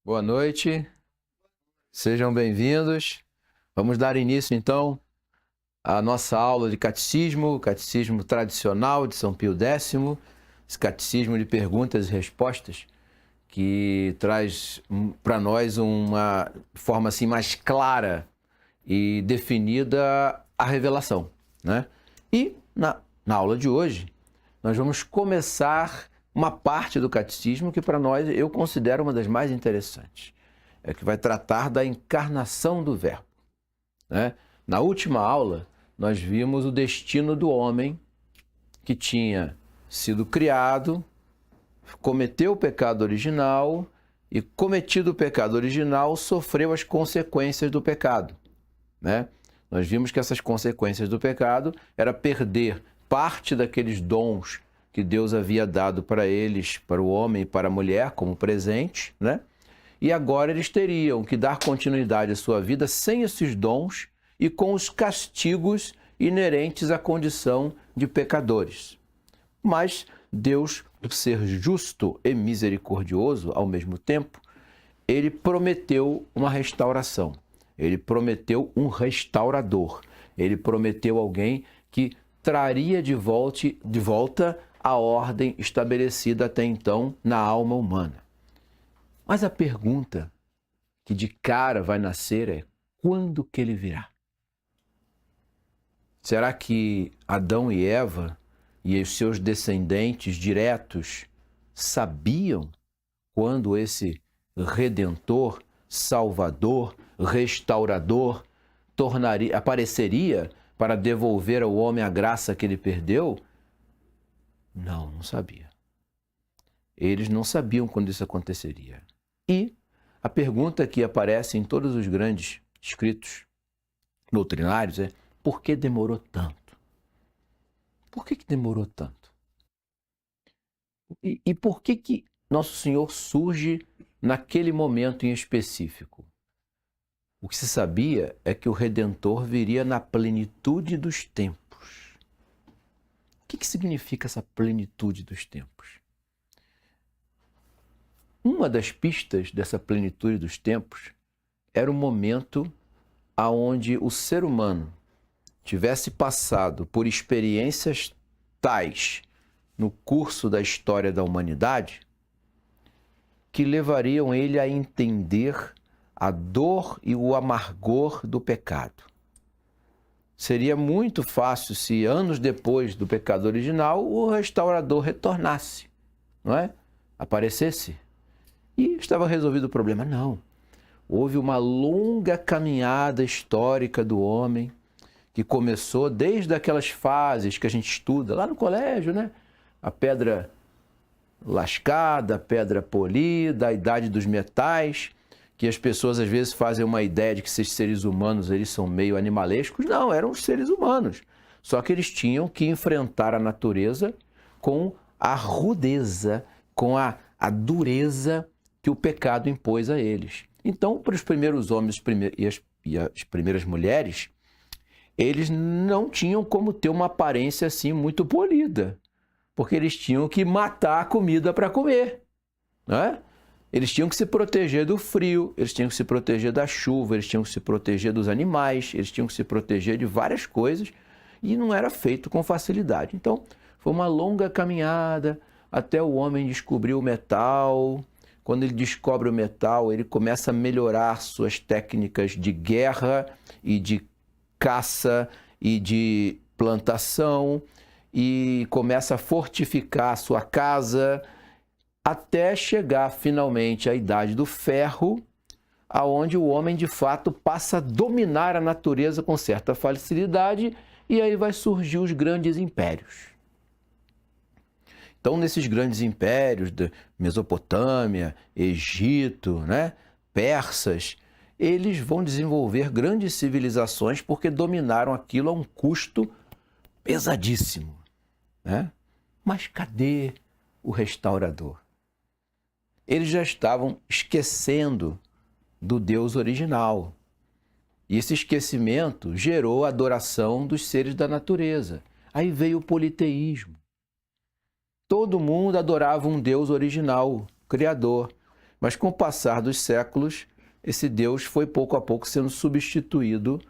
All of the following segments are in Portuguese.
Boa noite, sejam bem-vindos. Vamos dar início, então, à nossa aula de catecismo, o catecismo tradicional de São Pio X, esse catecismo de perguntas e respostas, que traz para nós uma forma assim, mais clara e definida a revelação, né? E na aula de hoje, nós vamos começar uma parte do catecismo que para nós eu considero uma das mais interessantes. É que vai tratar da encarnação do Verbo, né? Na última aula, nós vimos o destino do homem que tinha sido criado, cometeu o pecado original e, cometido o pecado original, sofreu as consequências do pecado, né? Nós vimos que essas consequências do pecado era perder parte daqueles dons que Deus havia dado para eles, para o homem e para a mulher, como presente, né? E agora eles teriam que dar continuidade à sua vida sem esses dons e com os castigos inerentes à condição de pecadores. Mas Deus, por ser justo e misericordioso ao mesmo tempo, ele prometeu uma restauração. Ele prometeu um restaurador. Ele prometeu alguém que traria de volta a ordem estabelecida até então na alma humana. Mas a pergunta que de cara vai nascer é: quando que ele virá? Será que Adão e Eva e os seus descendentes diretos sabiam quando esse Redentor, Salvador, Restaurador apareceria para devolver ao homem a graça que ele perdeu? Não sabia. Eles não sabiam quando isso aconteceria. E a pergunta que aparece em todos os grandes escritos doutrinários é: por que demorou tanto? Por que demorou tanto? E por que Nosso Senhor surge naquele momento em específico? O que se sabia é que o Redentor viria na plenitude dos tempos. O que significa essa plenitude dos tempos? Uma das pistas dessa plenitude dos tempos era o momento aonde o ser humano tivesse passado por experiências tais no curso da história da humanidade que levariam ele a entender a dor e o amargor do pecado. Seria muito fácil se, anos depois do pecado original, o restaurador retornasse, não é? Aparecesse e estava resolvido o problema. Não. Houve uma longa caminhada histórica do homem que começou desde aquelas fases que a gente estuda lá no colégio, né? A pedra lascada, a pedra polida, a idade dos metais, que as pessoas às vezes fazem uma ideia de que esses seres humanos eles são meio animalescos. Não, eram os seres humanos. Só que eles tinham que enfrentar a natureza com a rudeza, com a dureza que o pecado impôs a eles. Então, para os primeiros homens e as primeiras mulheres, eles não tinham como ter uma aparência assim muito polida, porque eles tinham que matar a comida para comer, né? Eles tinham que se proteger do frio, eles tinham que se proteger da chuva, eles tinham que se proteger dos animais, eles tinham que se proteger de várias coisas e não era feito com facilidade. Então, foi uma longa caminhada até o homem descobrir o metal. Quando ele descobre o metal, ele começa a melhorar suas técnicas de guerra e de caça e de plantação e começa a fortificar a sua casa até chegar finalmente à idade do ferro, aonde o homem de fato passa a dominar a natureza com certa facilidade e aí vai surgir os grandes impérios. Então, nesses grandes impérios da Mesopotâmia, Egito, né, persas, eles vão desenvolver grandes civilizações porque dominaram aquilo a um custo pesadíssimo, né? Mas cadê o restaurador? Eles já estavam esquecendo do Deus original. E esse esquecimento gerou a adoração dos seres da natureza. Aí veio o politeísmo. Todo mundo adorava um Deus original, Criador. Mas com o passar dos séculos, esse Deus foi pouco a pouco sendo substituído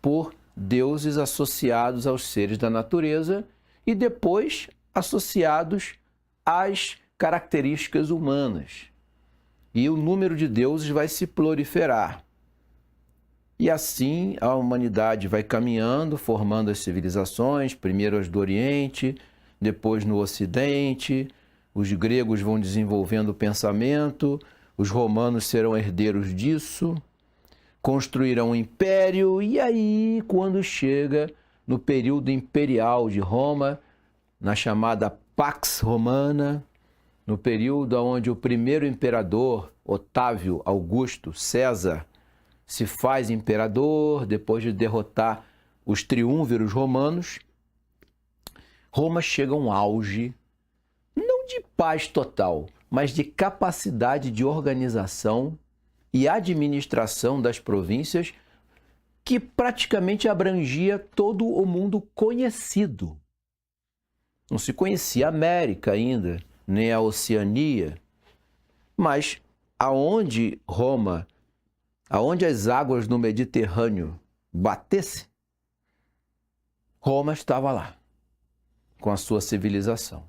por deuses associados aos seres da natureza e depois associados às características humanas. E o número de deuses vai se proliferar. E assim a humanidade vai caminhando, formando as civilizações, primeiro as do Oriente, depois no Ocidente. Os gregos vão desenvolvendo o pensamento, os romanos serão herdeiros disso, construirão um império, e aí, quando chega no período imperial de Roma, na chamada Pax Romana, no período onde o primeiro imperador, Otávio Augusto César, se faz imperador, depois de derrotar os triunviros romanos, Roma chega a um auge, não de paz total, mas de capacidade de organização e administração das províncias que praticamente abrangia todo o mundo conhecido. Não se conhecia a América ainda, nem a Oceania, mas aonde as águas do Mediterrâneo batessem, Roma estava lá, com a sua civilização.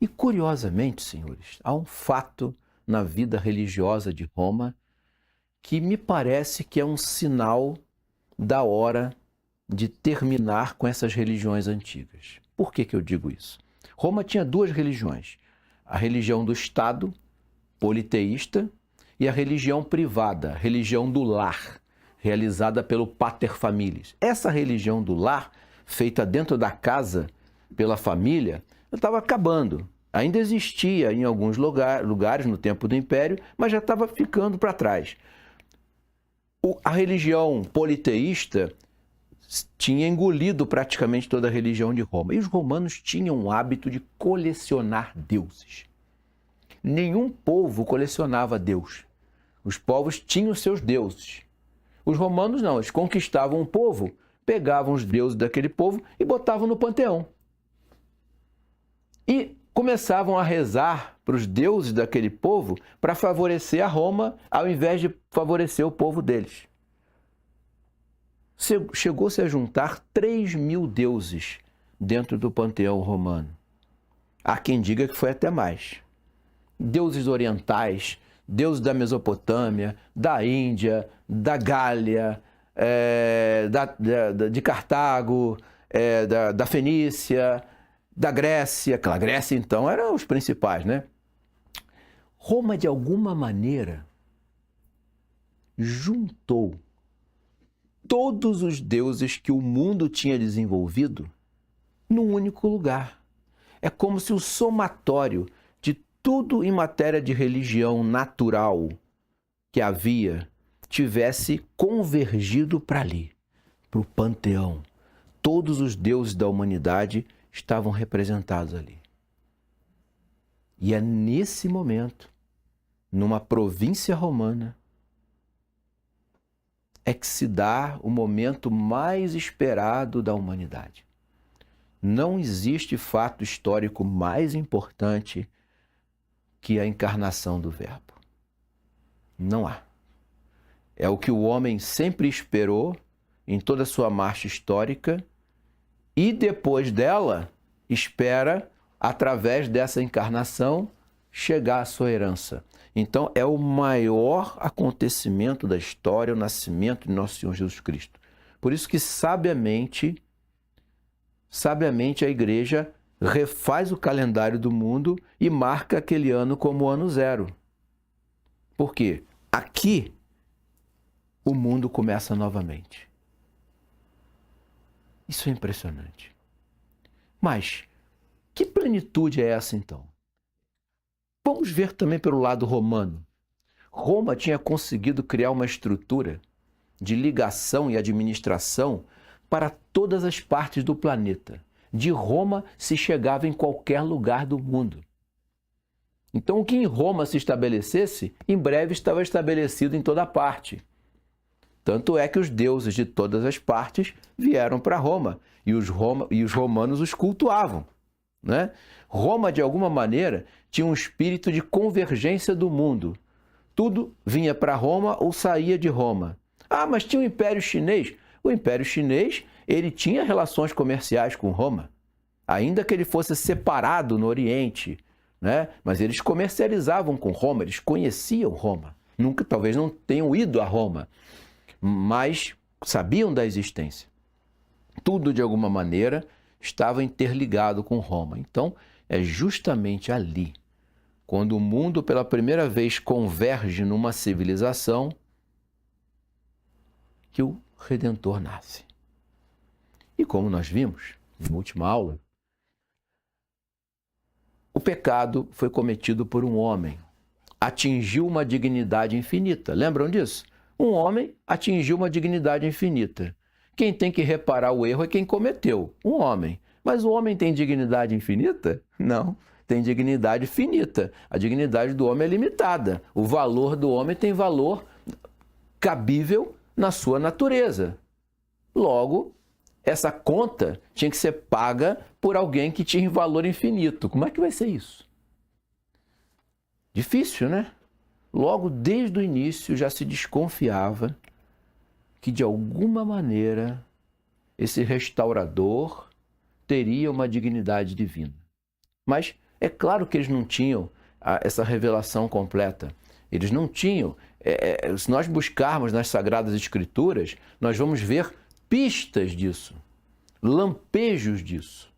E curiosamente, senhores, há um fato na vida religiosa de Roma que me parece que é um sinal da hora de terminar com essas religiões antigas. Por que eu digo isso? Roma tinha duas religiões: a religião do Estado, politeísta, e a religião privada, a religião do lar, realizada pelo pater familias. Essa religião do lar, feita dentro da casa pela família, estava acabando. Ainda existia em alguns lugares no tempo do Império, mas já estava ficando para trás. A religião politeísta tinha engolido praticamente toda a religião de Roma. E os romanos tinham o hábito de colecionar deuses. Nenhum povo colecionava Deus. Os povos tinham seus deuses. Os romanos não, eles conquistavam um povo, pegavam os deuses daquele povo e botavam no panteão. E começavam a rezar para os deuses daquele povo para favorecer a Roma, ao invés de favorecer o povo deles. Chegou-se a juntar 3.000 deuses dentro do panteão romano. Há quem diga que foi até mais. Deuses orientais, deuses da Mesopotâmia, da Índia, da Gália, de Cartago, da Fenícia, da Grécia. Aquela Grécia, então, eram os principais, né? Roma, de alguma maneira, juntou todos os deuses que o mundo tinha desenvolvido num único lugar. É como se o somatório de tudo em matéria de religião natural que havia tivesse convergido para ali, para o panteão. Todos os deuses da humanidade estavam representados ali. E é nesse momento, numa província romana, é que se dá o momento mais esperado da humanidade. Não existe fato histórico mais importante que a encarnação do Verbo. Não há. É o que o homem sempre esperou em toda a sua marcha histórica e depois dela espera, através dessa encarnação, chegar à sua herança. Então, é o maior acontecimento da história, o nascimento de nosso Senhor Jesus Cristo. Por isso que, sabiamente, a Igreja refaz o calendário do mundo e marca aquele ano como o ano zero. Por quê? Aqui, o mundo começa novamente. Isso é impressionante. Mas, que plenitude é essa, então? Vamos ver também pelo lado romano. Roma tinha conseguido criar uma estrutura de ligação e administração para todas as partes do planeta. De Roma se chegava em qualquer lugar do mundo. Então, o que em Roma se estabelecesse, em breve estava estabelecido em toda parte. Tanto é que os deuses de todas as partes vieram para Roma e os romanos os cultuavam, né? Roma, de alguma maneira, tinha um espírito de convergência do mundo. Tudo vinha para Roma ou saía de Roma. Ah, mas tinha o Império Chinês. O Império Chinês, ele tinha relações comerciais com Roma, ainda que ele fosse separado no Oriente, né? Mas eles comercializavam com Roma, eles conheciam Roma. Nunca, talvez não tenham ido a Roma, mas sabiam da existência. Tudo, de alguma maneira, estava interligado com Roma. Então, é justamente ali, quando o mundo pela primeira vez converge numa civilização, que o Redentor nasce. E como nós vimos na última aula, o pecado foi cometido por um homem, atingiu uma dignidade infinita. Lembram disso? Um homem atingiu uma dignidade infinita. Quem tem que reparar o erro é quem cometeu, um homem. Mas o homem tem dignidade infinita? Não, tem dignidade finita. A dignidade do homem é limitada. O valor do homem tem valor cabível na sua natureza. Logo, essa conta tinha que ser paga por alguém que tinha valor infinito. Como é que vai ser isso? Difícil, né? Logo, desde o início, já se desconfiava que, de alguma maneira, esse restaurador teria uma dignidade divina. Mas é claro que eles não tinham essa revelação completa. Eles não tinham. Se nós buscarmos nas Sagradas Escrituras, nós vamos ver pistas disso, lampejos disso.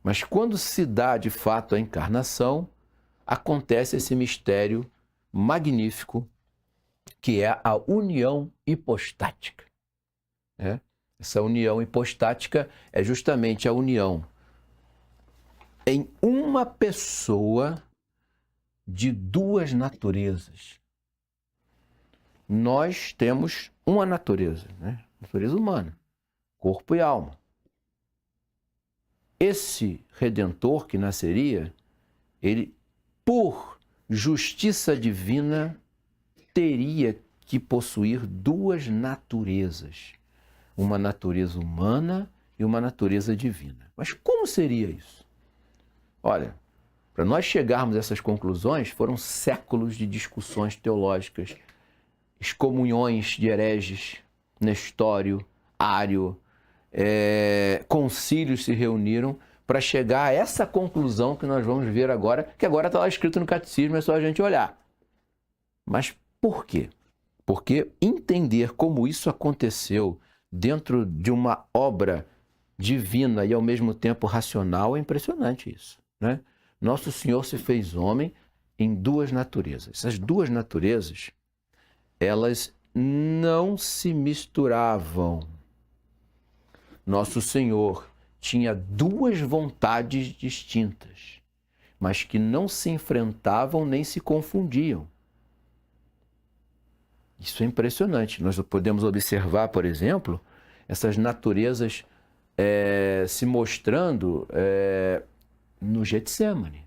Mas quando se dá de fato a encarnação, acontece esse mistério magnífico que é a união hipostática. Essa união hipostática é justamente a união em uma pessoa de duas naturezas. Nós temos uma natureza, né? Natureza humana, corpo e alma. Esse Redentor que nasceria, ele, por justiça divina, teria que possuir duas naturezas. Uma natureza humana e uma natureza divina. Mas como seria isso? Olha, para nós chegarmos a essas conclusões, foram séculos de discussões teológicas, excomunhões de hereges, Nestório, Ário, concílios se reuniram para chegar a essa conclusão que nós vamos ver agora, que agora está lá escrito no catecismo, é só a gente olhar. Mas por quê? Porque entender como isso aconteceu dentro de uma obra divina e ao mesmo tempo racional é impressionante isso, né? Nosso Senhor se fez homem em duas naturezas. Essas duas naturezas, elas não se misturavam. Nosso Senhor tinha duas vontades distintas, mas que não se enfrentavam nem se confundiam. Isso é impressionante. Nós podemos observar, por exemplo, essas naturezas se mostrando no Getsêmani.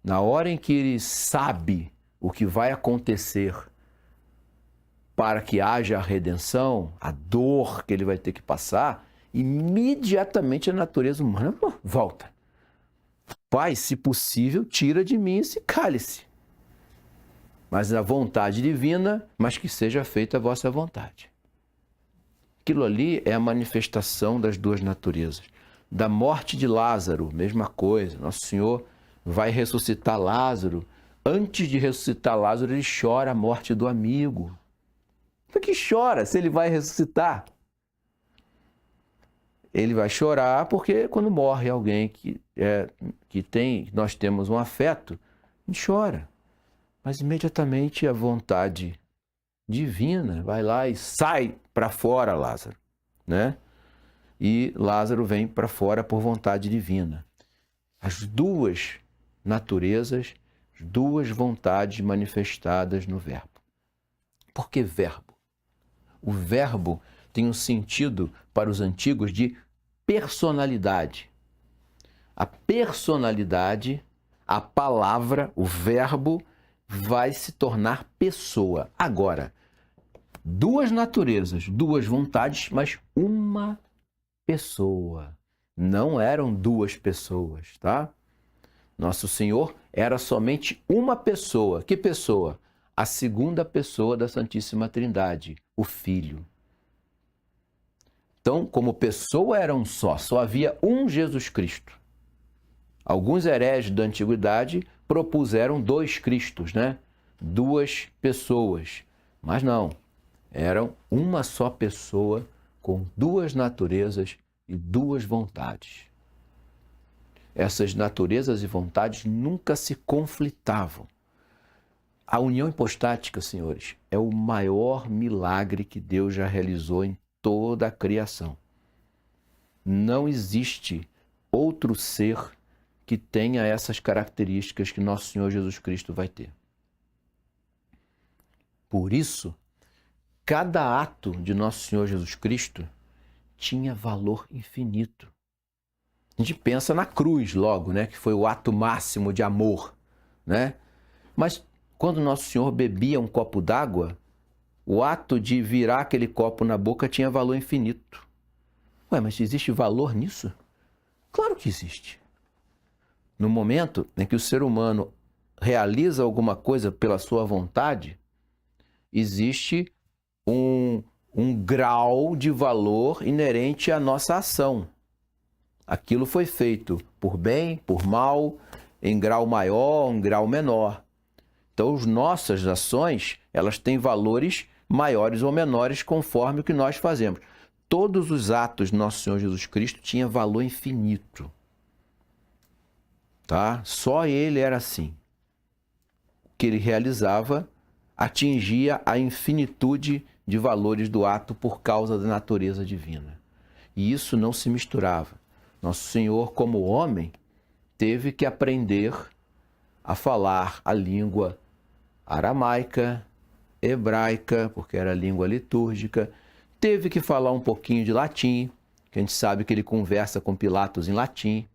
Na hora em que ele sabe o que vai acontecer para que haja a redenção, a dor que ele vai ter que passar, imediatamente a natureza humana volta. Pai, se possível, tira de mim esse cálice. Mas a vontade divina, mas que seja feita a vossa vontade. Aquilo ali é a manifestação das duas naturezas. Da morte de Lázaro, mesma coisa. Nosso Senhor vai ressuscitar Lázaro. Antes de ressuscitar Lázaro, ele chora a morte do amigo. Por que chora se ele vai ressuscitar? Ele vai chorar porque quando morre alguém que nós temos um afeto, a gente chora. Mas imediatamente a vontade divina vai lá e sai para fora Lázaro, né? E Lázaro vem para fora por vontade divina. As duas naturezas, as duas vontades manifestadas no Verbo. Por que Verbo? O Verbo tem um sentido para os antigos de personalidade. A personalidade, a palavra, o Verbo, vai se tornar pessoa. Agora, duas naturezas, duas vontades, mas uma pessoa. Não eram duas pessoas, tá? Nosso Senhor era somente uma pessoa. Que pessoa? A segunda pessoa da Santíssima Trindade, o Filho. Então, como pessoa era um só havia um Jesus Cristo. Alguns hereges da antiguidade propuseram dois Cristos, né? Duas pessoas. Mas não, eram uma só pessoa com duas naturezas e duas vontades. Essas naturezas e vontades nunca se conflitavam. A união hipostática, senhores, é o maior milagre que Deus já realizou em toda a criação. Não existe outro ser que tenha essas características que nosso Senhor Jesus Cristo vai ter. Por isso, cada ato de nosso Senhor Jesus Cristo tinha valor infinito. A gente pensa na cruz logo, né? Que foi o ato máximo de amor, né? Mas quando nosso Senhor bebia um copo d'água, o ato de virar aquele copo na boca tinha valor infinito. Ué, mas existe valor nisso? Claro que existe. No momento em que o ser humano realiza alguma coisa pela sua vontade, existe um grau de valor inerente à nossa ação. Aquilo foi feito por bem, por mal, em grau maior, em grau menor. Então, as nossas ações, elas têm valores maiores ou menores conforme o que nós fazemos. Todos os atos de nosso Senhor Jesus Cristo tinham valor infinito. Tá? Só ele era assim. O que ele realizava atingia a infinitude de valores do ato por causa da natureza divina. E isso não se misturava. Nosso Senhor, como homem, teve que aprender a falar a língua aramaica, hebraica, porque era a língua litúrgica, teve que falar um pouquinho de latim, que a gente sabe que ele conversa com Pilatos em latim,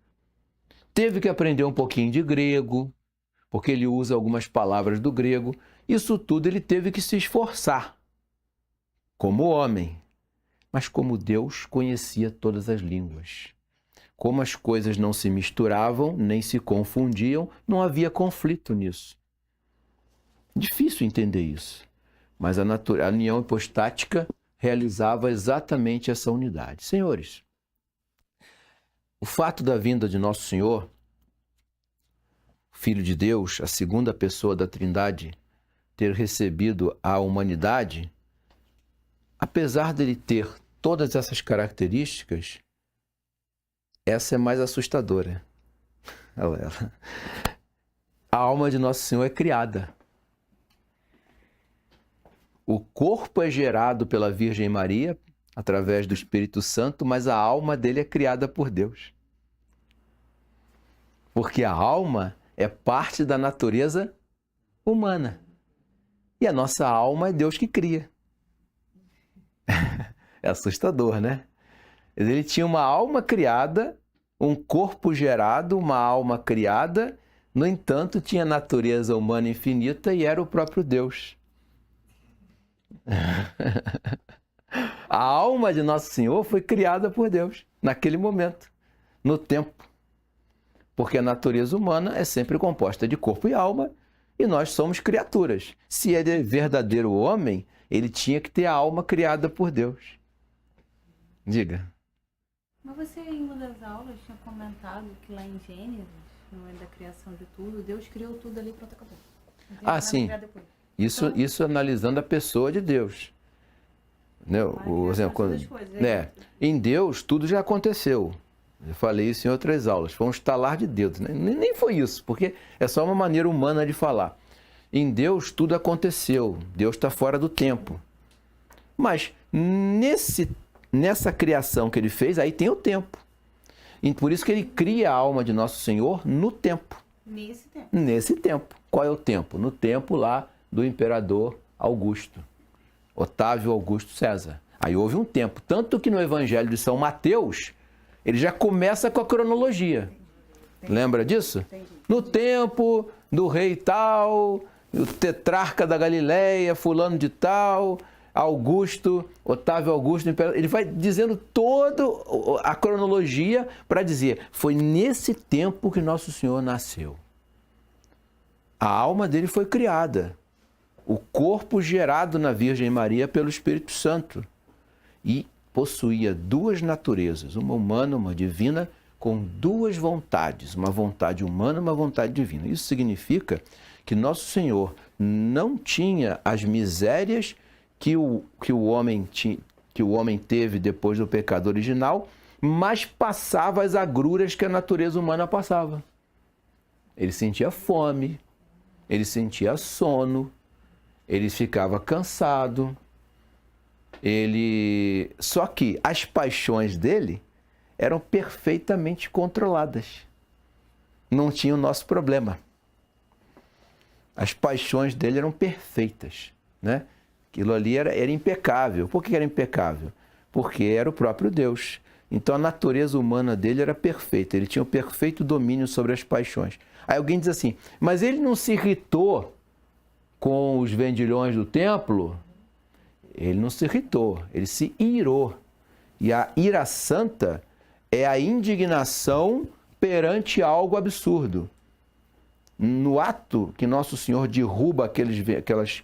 teve que aprender um pouquinho de grego, porque ele usa algumas palavras do grego. Isso tudo ele teve que se esforçar, como homem. Mas como Deus conhecia todas as línguas. Como as coisas não se misturavam, nem se confundiam, não havia conflito nisso. Difícil entender isso. Mas a união hipostática realizava exatamente essa unidade. Senhores, o fato da vinda de Nosso Senhor, Filho de Deus, a segunda pessoa da Trindade, ter recebido a humanidade, apesar dele ter todas essas características, essa é mais assustadora. A alma de Nosso Senhor é criada. O corpo é gerado pela Virgem Maria, através do Espírito Santo, mas a alma dele é criada por Deus. Porque a alma é parte da natureza humana. E a nossa alma é Deus que cria. É assustador, né? Ele tinha uma alma criada, um corpo gerado, uma alma criada, no entanto, tinha natureza humana infinita e era o próprio Deus. A alma de Nosso Senhor foi criada por Deus, naquele momento, no tempo. Porque a natureza humana é sempre composta de corpo e alma, e nós somos criaturas. Se ele é verdadeiro homem, ele tinha que ter a alma criada por Deus. Diga. Mas você, em uma das aulas, tinha comentado que lá em Gênesis, no momento da criação de tudo, Deus criou tudo ali e pronto, acabou. Não tem nada Sim. criar depois. Isso analisando a pessoa de Deus. Né? Em Deus, tudo já aconteceu. Eu falei isso em outras aulas. Foi um estalar de dedos. Né? Nem foi isso, porque é só uma maneira humana de falar. Em Deus, tudo aconteceu. Deus está fora do tempo. Mas nessa criação que ele fez, aí tem o tempo. E por isso que ele cria a alma de Nosso Senhor no tempo. Nesse tempo. Nesse tempo. Qual é o tempo? No tempo lá do imperador Augusto. Otávio Augusto César. Aí houve um tempo. Tanto que no Evangelho de São Mateus, ele já começa com a cronologia. Entendi. Lembra disso? Entendi. No tempo do rei tal, o tetrarca da Galileia, fulano de tal, Augusto, Otávio Augusto, ele vai dizendo toda a cronologia para dizer, foi nesse tempo que Nosso Senhor nasceu. A alma dele foi criada. O corpo gerado na Virgem Maria pelo Espírito Santo. E possuía duas naturezas, uma humana, uma divina, com duas vontades, uma vontade humana e uma vontade divina. Isso significa que Nosso Senhor não tinha as misérias que o homem teve depois do pecado original, mas passava as agruras que a natureza humana passava. Ele sentia fome, ele sentia sono, ele ficava cansado. Só que as paixões dele eram perfeitamente controladas. Não tinha o nosso problema. As paixões dele eram perfeitas, né? Aquilo ali era impecável. Por que era impecável? Porque era o próprio Deus. Então a natureza humana dele era perfeita. Ele tinha o perfeito domínio sobre as paixões. Aí alguém diz assim, mas ele não se irritou com os vendilhões do templo? Ele não se irritou, ele se irou. E a ira santa é a indignação perante algo absurdo. No ato que Nosso Senhor derruba aquelas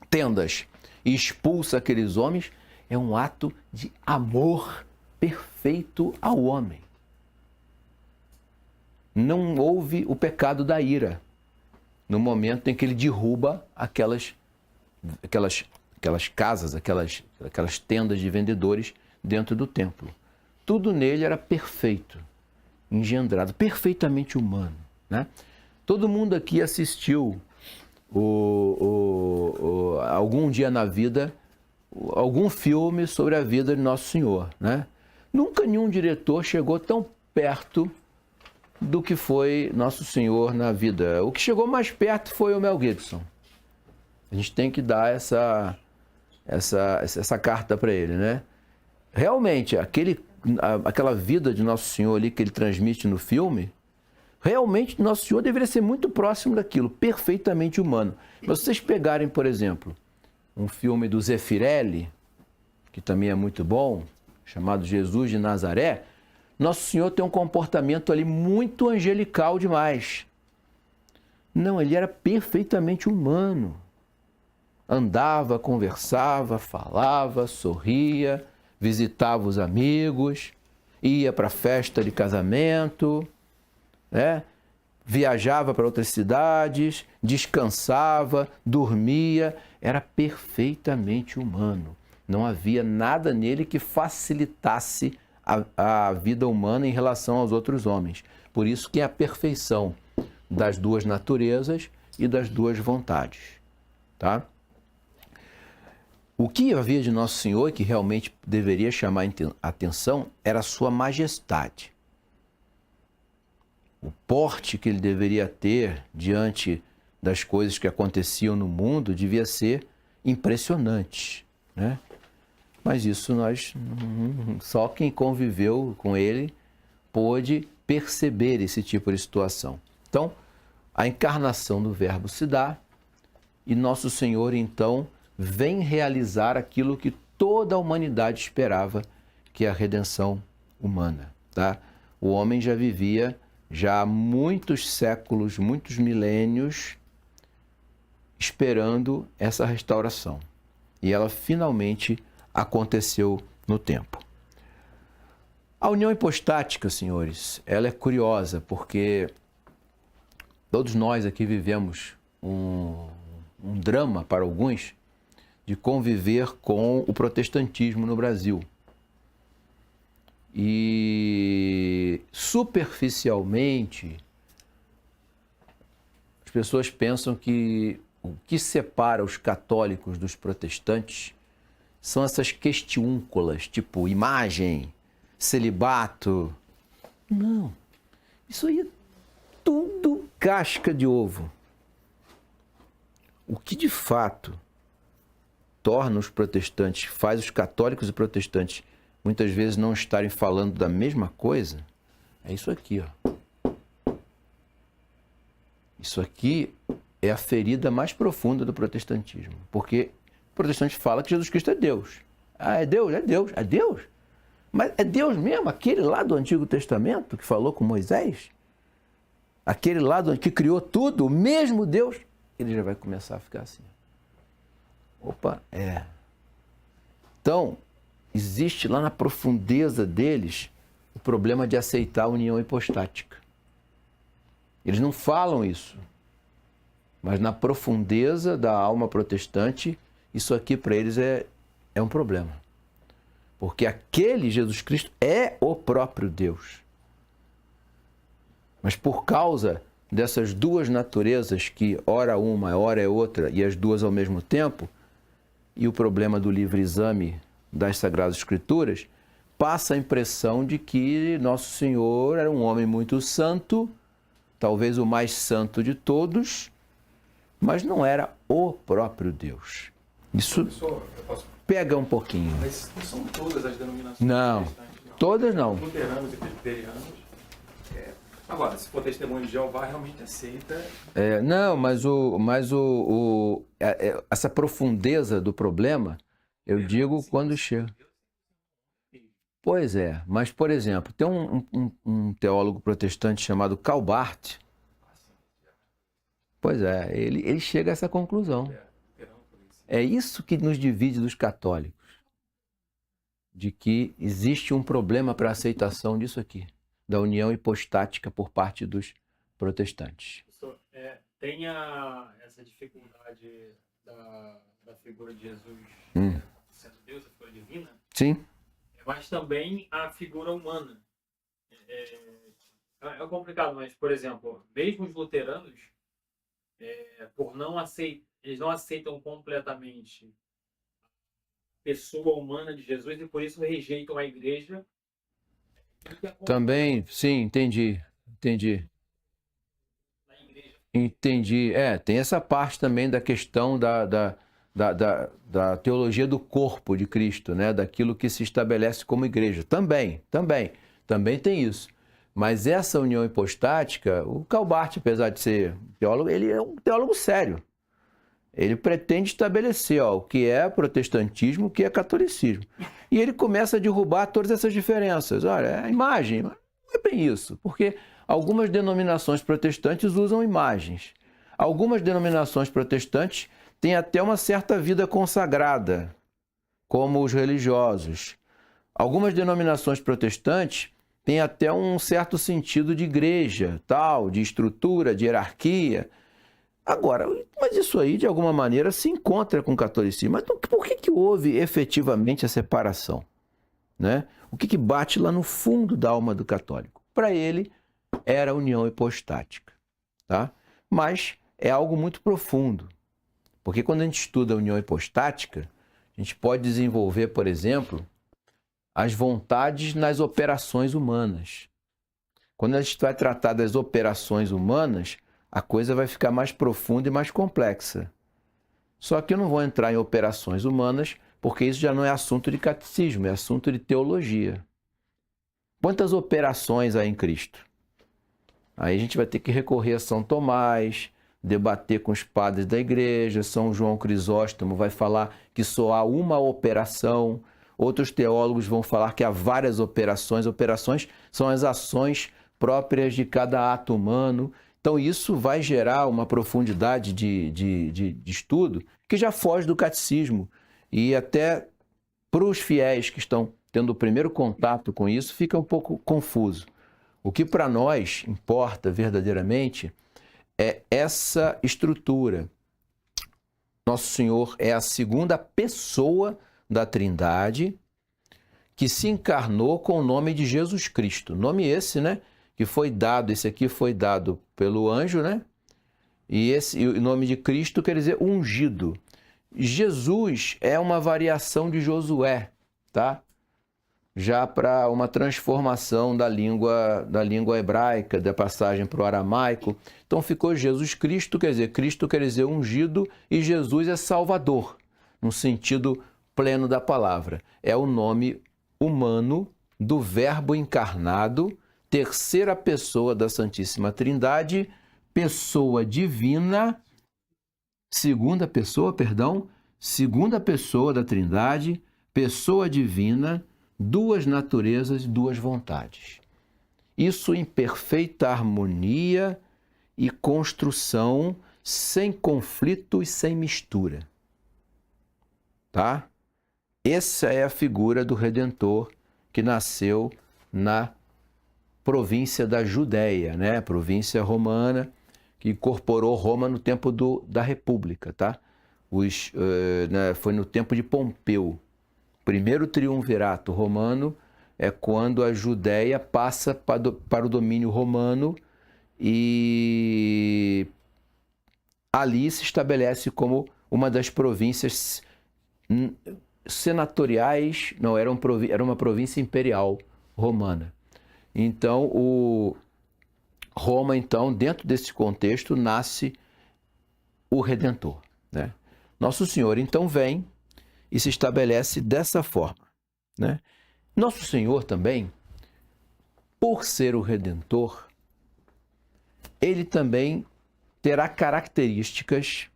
tendas e expulsa aqueles homens, é um ato de amor perfeito ao homem. Não houve o pecado da ira no momento em que ele derruba aquelas casas, aquelas tendas de vendedores dentro do templo. Tudo nele era perfeito, engendrado, perfeitamente humano, né? Todo mundo aqui assistiu algum dia na vida algum filme sobre a vida de Nosso Senhor, né? Nunca nenhum diretor chegou tão perto do que foi Nosso Senhor na vida. O que chegou mais perto foi o Mel Gibson. A gente tem que dar essa carta para ele, né? Realmente, aquela vida de Nosso Senhor ali que ele transmite no filme, realmente Nosso Senhor deveria ser muito próximo daquilo, perfeitamente humano. Mas se vocês pegarem, por exemplo, um filme do Zeffirelli, que também é muito bom, chamado Jesus de Nazaré, Nosso Senhor tem um comportamento ali muito angelical demais. Não, ele era perfeitamente humano. Andava, conversava, falava, sorria, visitava os amigos, ia para a festa de casamento, né? Viajava para outras cidades, descansava, dormia, era perfeitamente humano. Não havia nada nele que facilitasse a vida humana em relação aos outros homens. Por isso que é a perfeição das duas naturezas e das duas vontades, tá? O que havia de Nosso Senhor, que realmente deveria chamar a atenção, era a sua majestade. O porte que ele deveria ter diante das coisas que aconteciam no mundo devia ser impressionante, né? Mas isso só quem conviveu com ele pôde perceber esse tipo de situação. Então, a encarnação do Verbo se dá e Nosso Senhor, então, vem realizar aquilo que toda a humanidade esperava, que é a redenção humana, tá? O homem já vivia há muitos séculos, muitos milênios, esperando essa restauração. E ela finalmente aconteceu no tempo. A união hipostática, senhores, ela é curiosa, porque todos nós aqui vivemos um drama, para alguns, de conviver com o protestantismo no Brasil. E, superficialmente, as pessoas pensam que o que separa os católicos dos protestantes são essas questiúnculas, tipo imagem, celibato. Não, isso aí é tudo casca de ovo. O que de fato torna os protestantes, faz os católicos e protestantes muitas vezes não estarem falando da mesma coisa, é isso aqui, ó. Isso aqui é a ferida mais profunda do protestantismo, porque o protestante fala que Jesus Cristo é Deus. Ah, é Deus? É Deus. É Deus? Mas é Deus mesmo? Aquele lá do Antigo Testamento que falou com Moisés? aquele lado que criou tudo, o mesmo Deus, ele já vai começar a ficar assim. Opa, Então, existe lá na profundeza deles o problema de aceitar a união hipostática. Eles não falam isso, mas na profundeza da alma protestante, isso aqui para eles é um problema. Porque aquele Jesus Cristo é o próprio Deus. Mas por causa dessas duas naturezas, que ora uma, ora é outra, e as duas ao mesmo tempo, e o problema do livre exame das Sagradas Escrituras, passa a impressão de que Nosso Senhor era um homem muito santo, talvez o mais santo de todos, mas não era o próprio Deus. Isso pega um pouquinho. Mas não são todas as denominações Não, protestantes, não. todas não. Luteranos e presbiterianos. Agora, se for Testemunho de Jeová, realmente aceita. Não, mas essa profundeza do problema, eu digo quando chega. Pois é, mas, por exemplo, tem um teólogo protestante chamado Karl Barth. Pois é, ele chega a essa conclusão. É isso que nos divide dos católicos, de que existe um problema para a aceitação disso aqui, da união hipostática por parte dos protestantes. Professor, tem essa dificuldade da figura de Jesus sendo Deus, a figura divina, Sim. mas também a figura humana. É complicado, mas, por exemplo, mesmo os luteranos, eles não aceitam completamente a pessoa humana de Jesus e por isso rejeitam a igreja. Também, sim, entendi. Entendi. Tem essa parte também da questão da teologia do corpo de Cristo, né? Daquilo que se estabelece como igreja. Também tem isso. Mas essa união hipostática, o Karl Barth, apesar de ser teólogo, ele é um teólogo sério. Ele pretende estabelecer o que é protestantismo, o que é catolicismo. E ele começa a derrubar todas essas diferenças. Olha, a imagem, não é bem isso, porque algumas denominações protestantes usam imagens. Algumas denominações protestantes têm até uma certa vida consagrada, como os religiosos. Algumas denominações protestantes têm até um certo sentido de igreja, de estrutura, de hierarquia. Agora, mas isso aí, de alguma maneira, se encontra com o catolicismo. Mas então, por que houve efetivamente a separação? Né? O que bate lá no fundo da alma do católico? Para ele, era a união hipostática. Tá? Mas é algo muito profundo. Porque quando a gente estuda a união hipostática, a gente pode desenvolver, por exemplo, as vontades nas operações humanas. Quando a gente vai tratar das operações humanas, a coisa vai ficar mais profunda e mais complexa. Só que eu não vou entrar em operações humanas, porque isso já não é assunto de catecismo, é assunto de teologia. Quantas operações há em Cristo? Aí a gente vai ter que recorrer a São Tomás, debater com os padres da igreja. São João Crisóstomo vai falar que só há uma operação. Outros teólogos vão falar que há várias operações. Operações são as ações próprias de cada ato humano. Então isso vai gerar uma profundidade de estudo que já foge do catecismo. E até para os fiéis que estão tendo o primeiro contato com isso, fica um pouco confuso. O que para nós importa verdadeiramente é essa estrutura. Nosso Senhor é a segunda pessoa da Trindade que se encarnou com o nome de Jesus Cristo. Nome esse, né? Que foi dado, esse aqui foi dado pelo anjo, né? E o nome de Cristo quer dizer ungido. Jesus é uma variação de Josué, tá? Já para uma transformação da língua hebraica, da passagem para o aramaico. Então ficou Jesus Cristo quer dizer ungido, e Jesus é Salvador, no sentido pleno da palavra. É o nome humano do Verbo encarnado, terceira pessoa da Santíssima Trindade, pessoa divina, segunda pessoa da Trindade, pessoa divina, duas naturezas, duas vontades. Isso em perfeita harmonia e construção sem conflito e sem mistura. Tá? Essa é a figura do Redentor que nasceu na província da Judéia, né? Província romana, que incorporou Roma no tempo da República, tá? Foi no tempo de Pompeu. Primeiro triunvirato romano é quando a Judéia passa para o domínio romano e ali se estabelece como uma das províncias senatoriais, não, era uma província imperial romana. Então, Roma, então, dentro desse contexto, nasce o Redentor, né? Nosso Senhor, então, vem e se estabelece dessa forma, né? Nosso Senhor também, por ser o Redentor, ele também terá características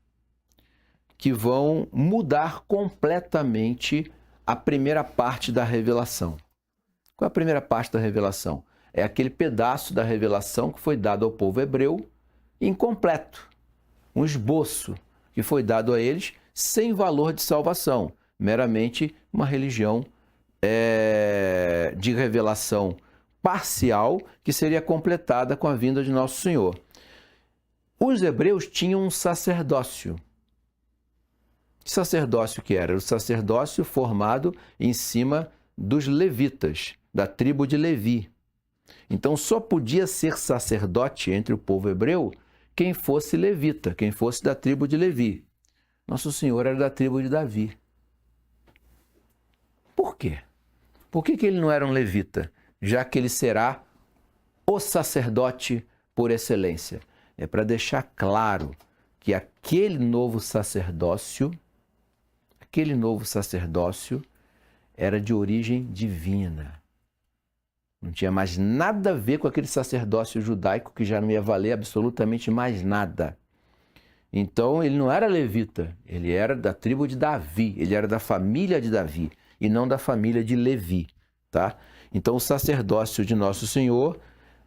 que vão mudar completamente a primeira parte da revelação. Qual é a primeira parte da revelação? É aquele pedaço da revelação que foi dado ao povo hebreu incompleto, um esboço que foi dado a eles sem valor de salvação, meramente uma religião de revelação parcial que seria completada com a vinda de Nosso Senhor. Os hebreus tinham um sacerdócio. Que sacerdócio que era? O sacerdócio formado em cima dos levitas, da tribo de Levi. Então só podia ser sacerdote entre o povo hebreu quem fosse levita, quem fosse da tribo de Levi. Nosso Senhor era da tribo de Davi. Por quê? Por que ele não era um levita? Já que ele será o sacerdote por excelência. É para deixar claro que aquele novo sacerdócio era de origem divina. Não tinha mais nada a ver com aquele sacerdócio judaico que já não ia valer absolutamente mais nada. Então ele não era levita, ele era da tribo de Davi, ele era da família de Davi e não da família de Levi, tá? Então o sacerdócio de Nosso Senhor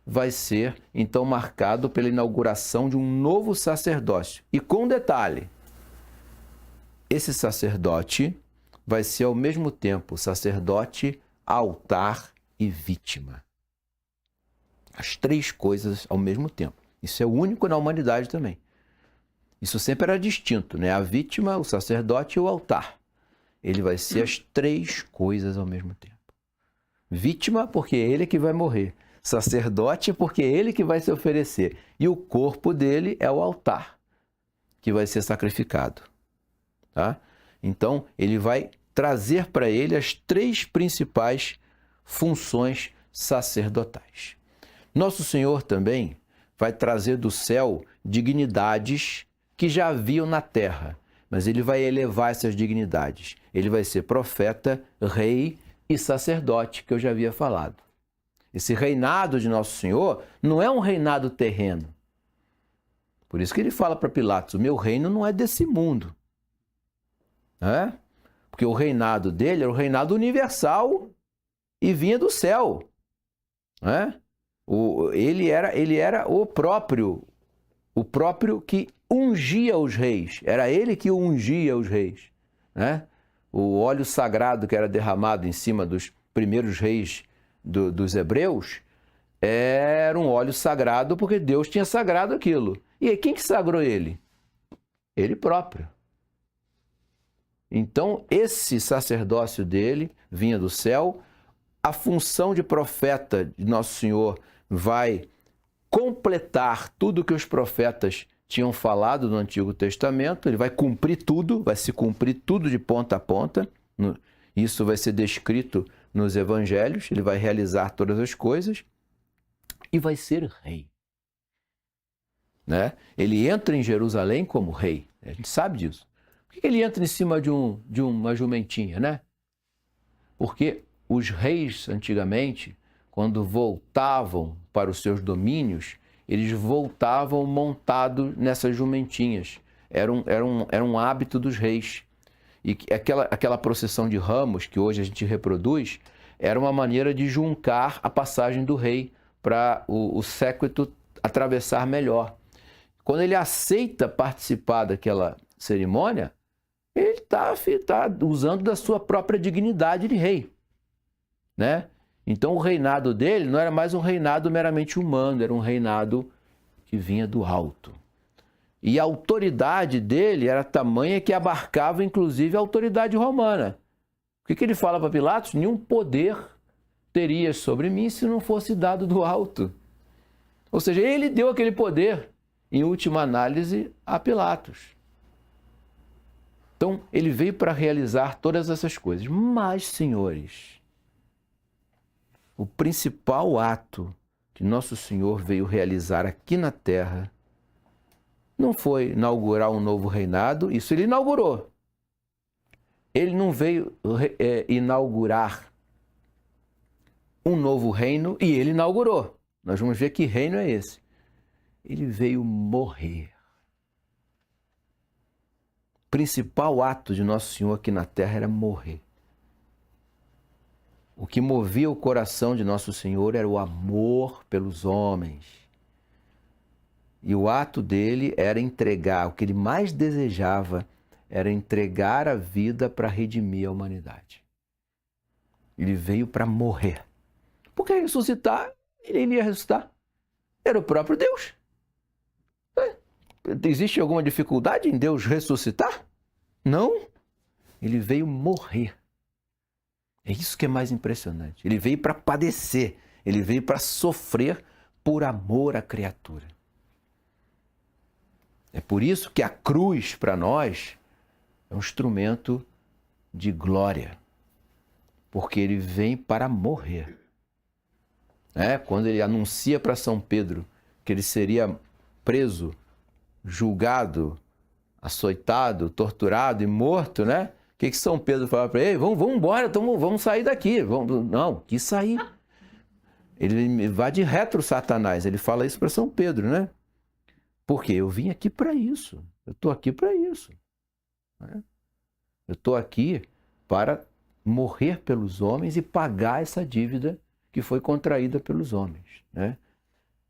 vai ser então marcado pela inauguração de um novo sacerdócio. E com detalhe, esse sacerdote vai ser ao mesmo tempo sacerdote, altar e vítima. As três coisas ao mesmo tempo. Isso é único na humanidade também. Isso sempre era distinto, né? A vítima, o sacerdote e o altar. Ele vai ser as três coisas ao mesmo tempo. Vítima, porque é ele que vai morrer. Sacerdote, porque é ele que vai se oferecer. E o corpo dele é o altar, que vai ser sacrificado. Tá? Então, ele vai trazer para ele as três principais funções sacerdotais. Nosso Senhor também vai trazer do céu dignidades que já haviam na terra, mas ele vai elevar essas dignidades. Ele vai ser profeta, rei e sacerdote, que eu já havia falado. Esse reinado de Nosso Senhor não é um reinado terreno. Por isso que ele fala para Pilatos, o meu reino não é desse mundo. Né? Porque o reinado dele era o reinado universal e vinha do céu. Né? Ele era o próprio que ungia os reis. Era ele que ungia os reis. Né? O óleo sagrado que era derramado em cima dos primeiros reis dos hebreus era um óleo sagrado porque Deus tinha sagrado aquilo. E aí, quem que sagrou ele? Ele próprio. Então, esse sacerdócio dele vinha do céu. A função de profeta de Nosso Senhor vai completar tudo que os profetas tinham falado no Antigo Testamento. Ele vai cumprir tudo, vai se cumprir tudo de ponta a ponta. Isso vai ser descrito nos evangelhos. Ele vai realizar todas as coisas e vai ser rei. Né? Ele entra em Jerusalém como rei. A gente sabe disso. Por que ele entra em cima de uma jumentinha, né? Porque os reis, antigamente, quando voltavam para os seus domínios, eles voltavam montados nessas jumentinhas. Era um hábito dos reis. E aquela procissão de ramos, que hoje a gente reproduz, era uma maneira de juncar a passagem do rei para o séquito atravessar melhor. quando ele aceita participar daquela cerimônia, ele está usando da sua própria dignidade de rei, né? Então o reinado dele não era mais um reinado meramente humano, era um reinado que vinha do alto. E a autoridade dele era tamanha que abarcava inclusive a autoridade romana. O que ele fala para Pilatos? Nenhum poder terias sobre mim se não fosse dado do alto. Ou seja, ele deu aquele poder, em última análise, a Pilatos. Então, ele veio para realizar todas essas coisas. Mas, senhores, o principal ato que Nosso Senhor veio realizar aqui na Terra não foi inaugurar um novo reinado, isso ele inaugurou. Ele não veio inaugurar um novo reino e ele inaugurou. Nós vamos ver que reino é esse. Ele veio morrer. O principal ato de Nosso Senhor aqui na Terra era morrer. O que movia o coração de Nosso Senhor era o amor pelos homens. E o ato dele era entregar, o que ele mais desejava era entregar a vida para redimir a humanidade. Ele veio para morrer. Porque ressuscitar, ele iria ressuscitar. Era o próprio Deus. Existe alguma dificuldade em Deus ressuscitar? Não. Ele veio morrer. É isso que é mais impressionante. Ele veio para padecer. Ele veio para sofrer por amor à criatura. É por isso que a cruz, para nós, é um instrumento de glória. Porque ele vem para morrer. Quando ele anuncia para São Pedro que ele seria preso, julgado, açoitado, torturado e morto, né? O que São Pedro fala para ele? Vamos embora, vamos sair daqui. Não, que sair. Ele vai de retro Satanás. Ele fala isso para São Pedro, né? Porque eu vim aqui para isso. Eu estou aqui para isso. Eu estou aqui para morrer pelos homens e pagar essa dívida que foi contraída pelos homens, né?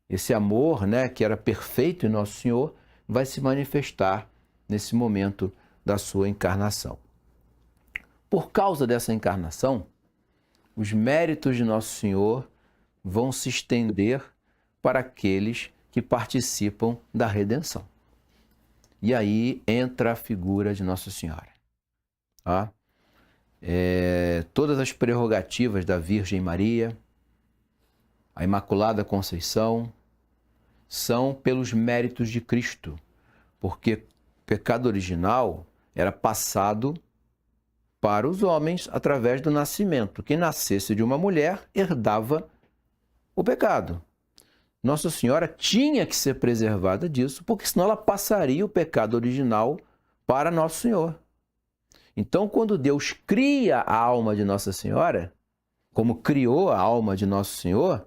Esse amor, né, que era perfeito em Nosso Senhor, vai se manifestar nesse momento da sua encarnação. Por causa dessa encarnação, os méritos de Nosso Senhor vão se estender para aqueles que participam da redenção. E aí entra a figura de Nossa Senhora. Todas as prerrogativas da Virgem Maria, a Imaculada Conceição, são pelos méritos de Cristo, porque o pecado original era passado para os homens através do nascimento. Quem nascesse de uma mulher herdava o pecado. Nossa Senhora tinha que ser preservada disso, porque senão ela passaria o pecado original para Nosso Senhor. Então, quando Deus cria a alma de Nossa Senhora, como criou a alma de Nosso Senhor,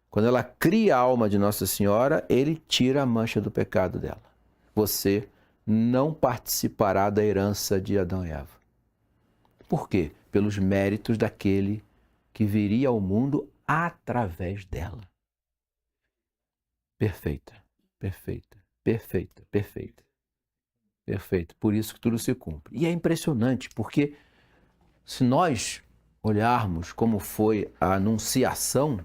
quando ela cria a alma de Nossa Senhora, ele tira a mancha do pecado dela. Você não participará da herança de Adão e Eva. Por quê? Pelos méritos daquele que viria ao mundo através dela. Perfeita, perfeita, perfeita, perfeita. Perfeito. Por isso que tudo se cumpre. E é impressionante, porque se nós olharmos como foi a anunciação,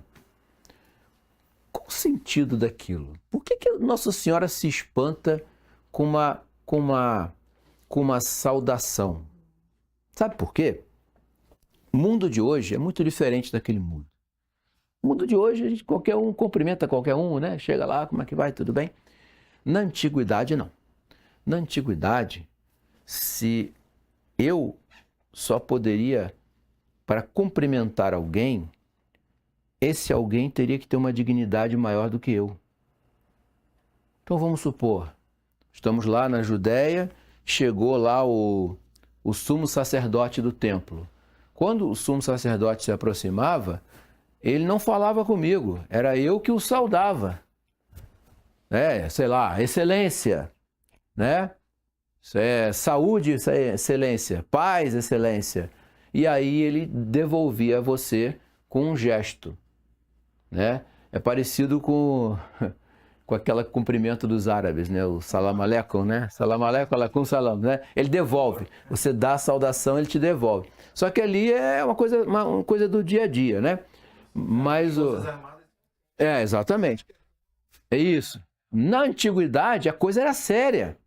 qual o sentido daquilo? Por que Nossa Senhora se espanta com uma saudação? Sabe por quê? O mundo de hoje é muito diferente daquele mundo. O mundo de hoje, qualquer um cumprimenta qualquer um, né? Chega lá, como é que vai? Tudo bem? Na antiguidade, não. Na antiguidade, se eu só poderia, para cumprimentar alguém, esse alguém teria que ter uma dignidade maior do que eu. Então vamos supor, estamos lá na Judéia, chegou lá o sumo sacerdote do templo. Quando o sumo sacerdote se aproximava, ele não falava comigo, era eu que o saudava. Sei lá, excelência, né? Saúde, excelência, paz, excelência. E aí ele devolvia a você com um gesto, né? É parecido com com aquele cumprimento dos árabes, né? O salam aleikum, né? Salam aleikum, alaikum salam, né? Ele devolve. Você dá a saudação, ele te devolve. Só que ali é uma coisa do dia a dia, né? Mas exatamente. É isso. Na antiguidade, a coisa era séria.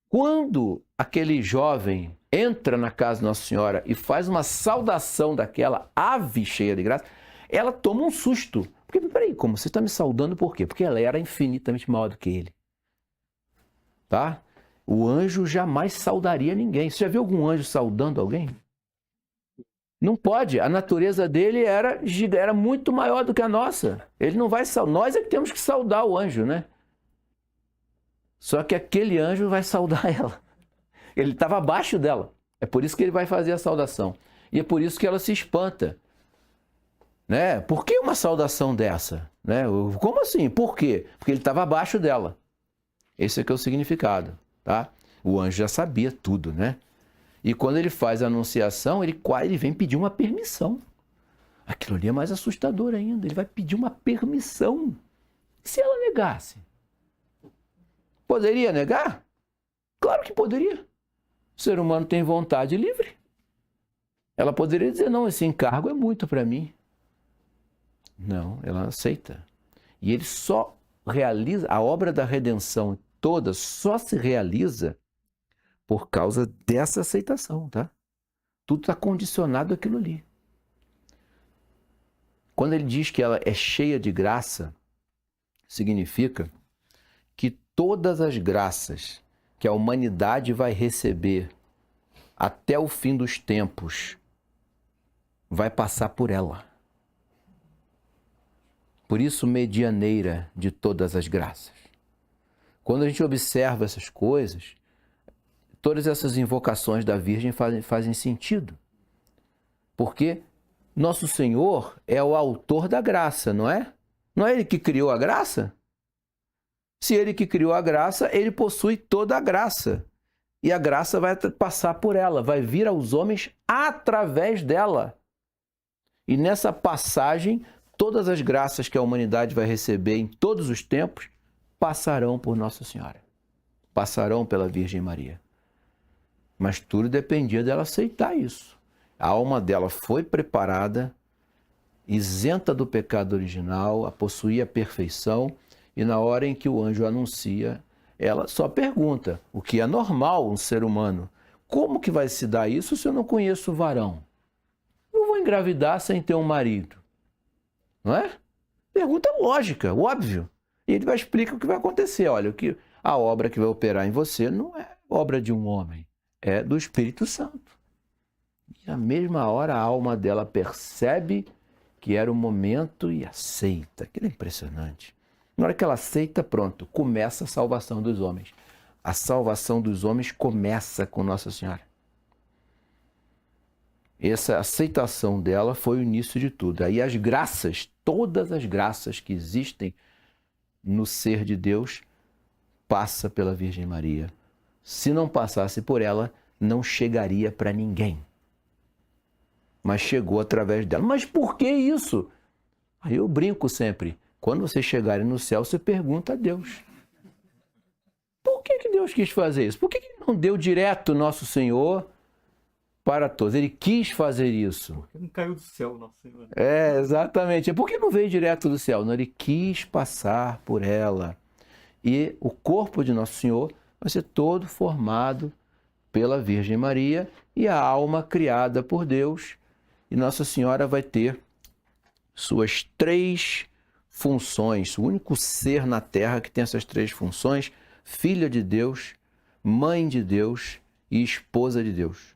Quando aquele jovem entra na casa de Nossa Senhora e faz uma saudação daquela ave cheia de graça, ela toma um susto. Porque, peraí, como? Você está me saudando por quê? Porque ela era infinitamente maior do que ele. Tá? O anjo jamais saudaria ninguém. Você já viu algum anjo saudando alguém? Não pode. A natureza dele era muito maior do que a nossa. Ele não vai saudar. Nós é que temos que saudar o anjo, né? Só que aquele anjo vai saudar ela. Ele estava abaixo dela. É por isso que ele vai fazer a saudação. E é por isso que ela se espanta. Né? Por que uma saudação dessa? Né? Como assim? Por quê? Porque ele estava abaixo dela. Esse é que é o significado. Tá? O anjo já sabia tudo, né? E quando ele faz a anunciação, ele vem pedir uma permissão. Aquilo ali é mais assustador ainda. Ele vai pedir uma permissão. E se ela negasse? Poderia negar? Claro que poderia. O ser humano tem vontade livre. Ela poderia dizer, não, esse encargo é muito para mim. Não, ela aceita. E ele só realiza, a obra da redenção toda só se realiza por causa dessa aceitação, tá? Tudo está condicionado àquilo ali. Quando ele diz que ela é cheia de graça, significa que todas as graças que a humanidade vai receber até o fim dos tempos vai passar por ela. Por isso, medianeira de todas as graças. Quando a gente observa essas coisas, todas essas invocações da Virgem fazem sentido. Porque nosso Senhor é o autor da graça, não é? Não é Ele que criou a graça? Se Ele que criou a graça, Ele possui toda a graça. E a graça vai passar por ela, vai vir aos homens através dela. E nessa passagem, todas as graças que a humanidade vai receber em todos os tempos passarão por Nossa Senhora. Passarão pela Virgem Maria. Mas tudo dependia dela aceitar isso. A alma dela foi preparada, isenta do pecado original, a possuía a perfeição, e na hora em que o anjo anuncia, ela só pergunta, o que é normal um ser humano, como que vai se dar isso se eu não conheço o varão? Eu vou engravidar sem ter um marido. Não é? Pergunta lógica, óbvio. E ele vai explicar o que vai acontecer. Olha, a obra que vai operar em você não é obra de um homem, é do Espírito Santo. E na mesma hora a alma dela percebe que era o momento e aceita. Aquilo é impressionante. Na hora que ela aceita, pronto, começa a salvação dos homens. A salvação dos homens começa com Nossa Senhora. Essa aceitação dela foi o início de tudo. Aí as graças, todas as graças que existem no ser de Deus, passa pela Virgem Maria. Se não passasse por ela, não chegaria para ninguém. Mas chegou através dela. Mas por que isso? Aí eu brinco sempre. Quando vocês chegarem no céu, você pergunta a Deus. Por que Deus quis fazer isso? Por que Ele não deu direto Nosso Senhor para todos? Ele quis fazer isso. Porque não caiu do céu, Nossa Senhora. Exatamente. Por que não veio direto do céu? Não, Ele quis passar por ela. E o corpo de Nosso Senhor vai ser todo formado pela Virgem Maria e a alma criada por Deus. E Nossa Senhora vai ter suas 3 funções, o único ser na Terra que tem essas 3 funções: filha de Deus, mãe de Deus e esposa de Deus.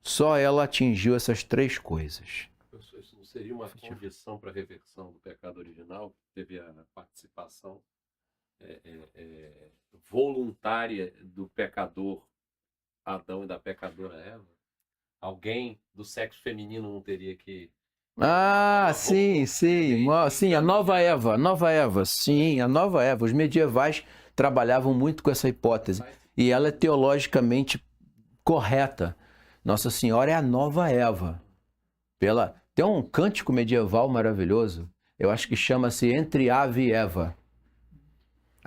Só ela atingiu essas 3 coisas. Professor, isso não seria uma condição para a reversão do pecado original? Teve a participação voluntária do pecador Adão e da pecadora Eva? Alguém do sexo feminino não teria que... Ah, sim, sim. Sim, a nova Eva, sim, a nova Eva. Os medievais trabalhavam muito com essa hipótese. E ela é teologicamente correta. Nossa Senhora é a nova Eva. Tem um cântico medieval maravilhoso, eu acho que chama-se Entre Ave e Eva.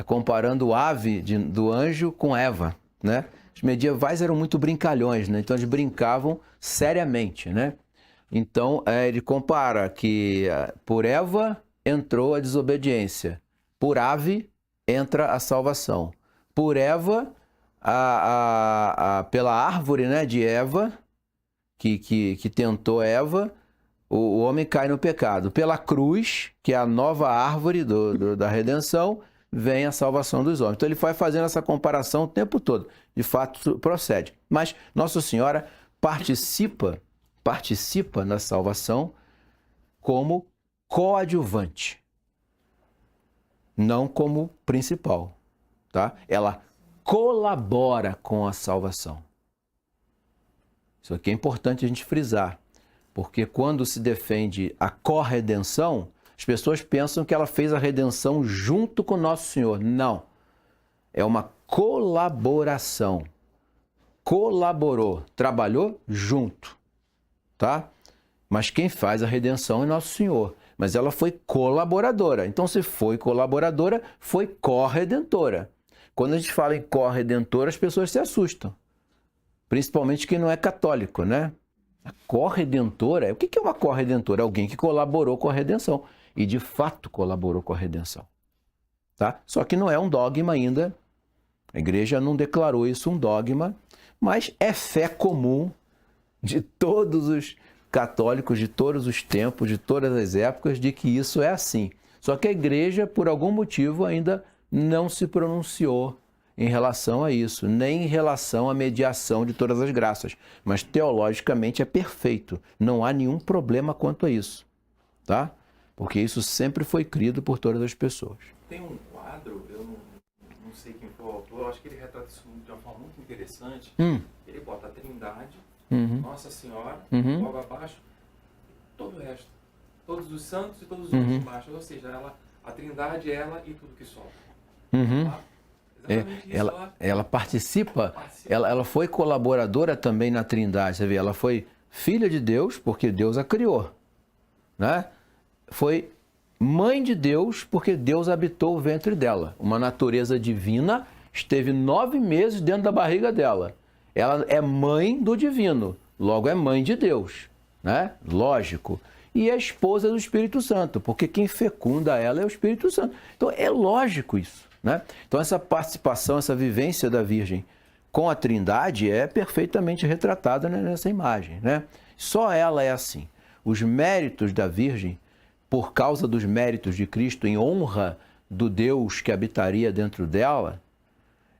comparando o ave do anjo com Eva, né? Os medievais eram muito brincalhões, né? Então eles brincavam seriamente, né? Então ele compara que por Eva entrou a desobediência, por ave entra a salvação, por Eva, pela árvore, né, de Eva, que tentou Eva, o homem cai no pecado. Pela cruz, que é a nova árvore da redenção, vem a salvação dos homens. Então ele vai fazendo essa comparação o tempo todo. De fato, procede. Mas Nossa Senhora participa na salvação como coadjuvante, não como principal, tá? Ela colabora com a salvação. Isso aqui é importante a gente frisar, porque quando se defende a corredenção, as pessoas pensam que ela fez a redenção junto com Nosso Senhor. Não. É uma colaboração. Colaborou, trabalhou junto, tá? Mas quem faz a redenção é Nosso Senhor. Mas ela foi colaboradora. Então, se foi colaboradora, foi corredentora. Quando a gente fala em corredentora, as pessoas se assustam. Principalmente quem não é católico, né? A corredentora, o que é uma corredentora? Alguém que colaborou com a redenção. E de fato colaborou com a redenção. Tá? Só que não é um dogma ainda. A igreja não declarou isso um dogma, mas é fé comum de todos os católicos, de todos os tempos, de todas as épocas, de que isso é assim. Só que a igreja, por algum motivo, ainda não se pronunciou em relação a isso, nem em relação à mediação de todas as graças. Mas teologicamente é perfeito. Não há nenhum problema quanto a isso. Tá? Porque isso sempre foi crido por todas as pessoas. Tem um quadro, eu não sei quem foi o autor, eu acho que ele retrata isso de uma forma muito interessante. Ele bota a Trindade, Nossa Senhora, logo abaixo, todo o resto. Todos os santos e todos os outros embaixo. Ou seja, a Trindade, ela e tudo que sobra. Tá? Ela participa, ela foi colaboradora também na Trindade. Você vê, ela foi filha de Deus, porque Deus a criou, né? Foi mãe de Deus, porque Deus habitou o ventre dela. Uma natureza divina esteve 9 meses dentro da barriga dela. Ela é mãe do divino, logo é mãe de Deus, né? Lógico. E é esposa do Espírito Santo, porque quem fecunda ela é o Espírito Santo. Então é lógico isso, né? Então essa participação, essa vivência da Virgem com a Trindade é perfeitamente retratada nessa imagem, né? Só ela é assim. Os méritos da Virgem, por causa dos méritos de Cristo, em honra do Deus que habitaria dentro dela,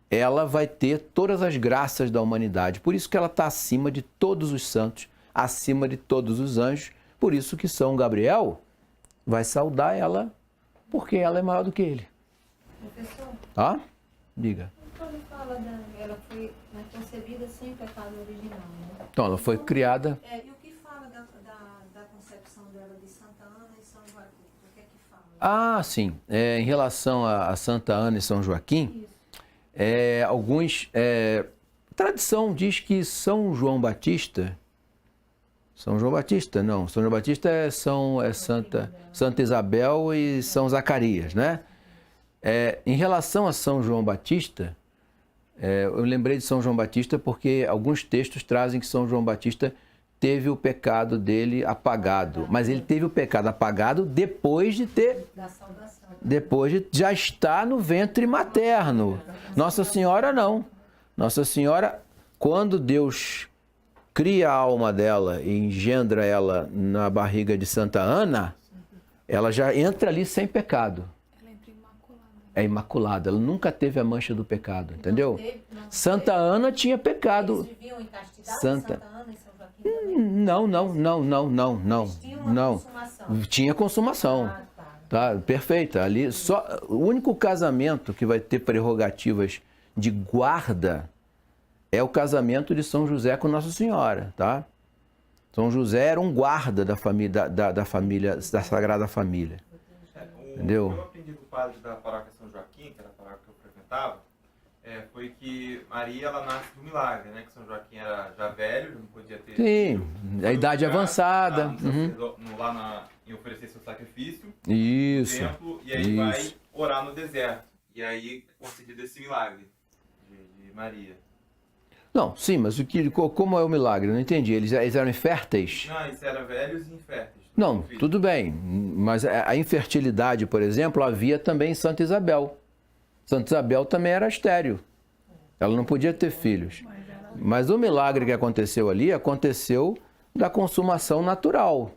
ela vai ter todas as graças da humanidade. Por isso que ela está acima de todos os santos, acima de todos os anjos. Por isso que São Gabriel vai saudar ela, porque ela é maior do que ele. Professor, Tá? Diga. quando fala ela foi concebida sem pecado original, né? Então, ela foi criada... E o que fala da concepção dela de Santa Ana e São Joaquim? O que é que fala? Ah, sim. Em relação a Santa Ana e São Joaquim, tradição diz que São João Batista... São João Batista, não. São João Batista é Santa Isabel e São Zacarias, né? Em relação a São João Batista, eu lembrei de São João Batista porque alguns textos trazem que São João Batista teve o pecado dele apagado. Mas ele teve o pecado apagado depois de ter... Da saudação. Depois de já estar no ventre materno. Nossa Senhora não. Nossa Senhora, quando Deus cria a alma dela e engendra ela na barriga de Santa Ana, ela já entra ali sem pecado. Ela entra imaculada. É imaculada, ela nunca teve a mancha do pecado, entendeu? Não Santa Ana tinha pecado. Eles viviam em castidade, Santa Ana e São Joaquim também? Não. Tinha uma consumação. Tinha consumação. Tá, perfeita. Ali só o único casamento que vai ter prerrogativas de guarda é o casamento de São José com Nossa Senhora, tá? São José era um guarda da família, da família, da Sagrada Família. Entendeu? O que eu aprendi com o padre da paróquia São Joaquim, que era a paróquia que eu frequentava, foi que Maria, ela nasce do milagre, né? Que São Joaquim era já velho, não podia ter... Sim, a idade avançada. Lá em oferecer seu sacrifício Isso. no templo, e aí vai orar no deserto. E aí concedido esse milagre de Maria. Não, sim, mas como é o milagre? Eu não entendi. Eles eram inférteis? Não, eles eram velhos e inférteis. Não, tudo bem. Mas a infertilidade, por exemplo, havia também em Santa Isabel. Santa Isabel também era estéril. Ela não podia ter filhos. Mas o milagre que aconteceu ali aconteceu da consumação natural.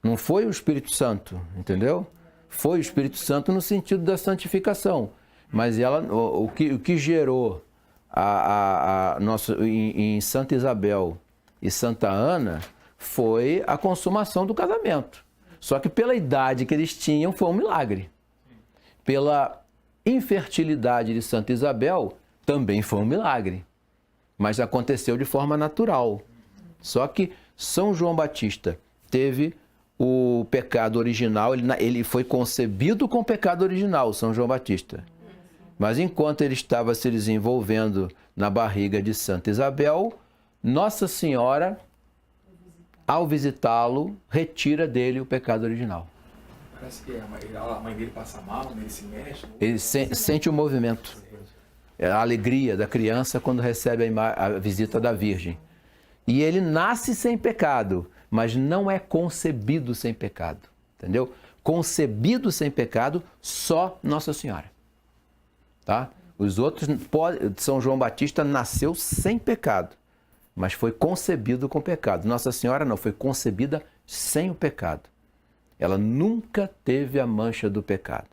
Não foi o Espírito Santo, entendeu? Foi o Espírito Santo no sentido da santificação. Mas o que gerou em Santa Isabel e Santa Ana foi a consumação do casamento. Só que pela idade que eles tinham foi um milagre. Pela infertilidade de Santa Isabel também foi um milagre. Mas aconteceu de forma natural. Só que São João Batista teve o pecado original, ele foi concebido com o pecado original, São João Batista. Mas enquanto ele estava se desenvolvendo na barriga de Santa Isabel, Nossa Senhora, ao visitá-lo, retira dele o pecado original. Parece que a mãe dele passa mal, ele se mexe. Ele sente o movimento, a alegria da criança quando recebe a visita da Virgem. E ele nasce sem pecado, mas não é concebido sem pecado, entendeu? Concebido sem pecado, só Nossa Senhora. Tá? Os outros, São João Batista nasceu sem pecado, mas foi concebido com pecado. Nossa Senhora não, foi concebida sem o pecado. Ela nunca teve a mancha do pecado.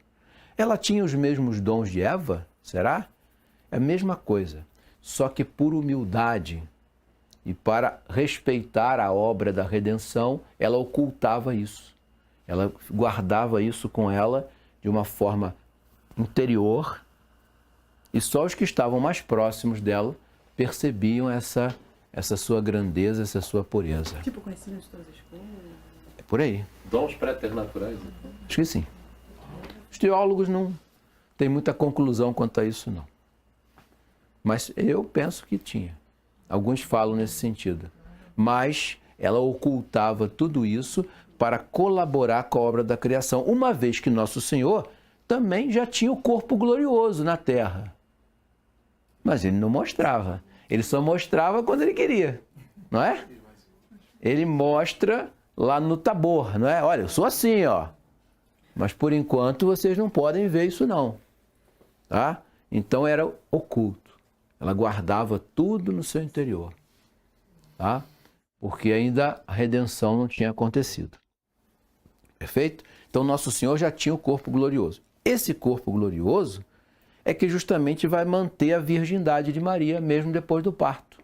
Ela tinha os mesmos dons de Eva? Será? É a mesma coisa, só que por humildade e para respeitar a obra da redenção, ela ocultava isso. Ela guardava isso com ela de uma forma interior e só os que estavam mais próximos dela percebiam essa sua grandeza, essa sua pureza. Tipo, conhecimento de todas as coisas. É por aí. Dons preternaturais. Acho que sim. Os teólogos não têm muita conclusão quanto a isso, não. Mas eu penso que tinha. Alguns falam nesse sentido. Mas ela ocultava tudo isso para colaborar com a obra da criação, uma vez que Nosso Senhor também já tinha o corpo glorioso na terra. Mas ele não mostrava. Ele só mostrava quando ele queria, não é? Ele mostra lá no Tabor, não é? Olha, eu sou assim, ó. Mas por enquanto vocês não podem ver isso não, tá? Então era oculto. Ela guardava tudo no seu interior, tá? Porque ainda a redenção não tinha acontecido. Perfeito? Então Nosso Senhor já tinha o corpo glorioso. Esse corpo glorioso é que justamente vai manter a virgindade de Maria mesmo depois do parto.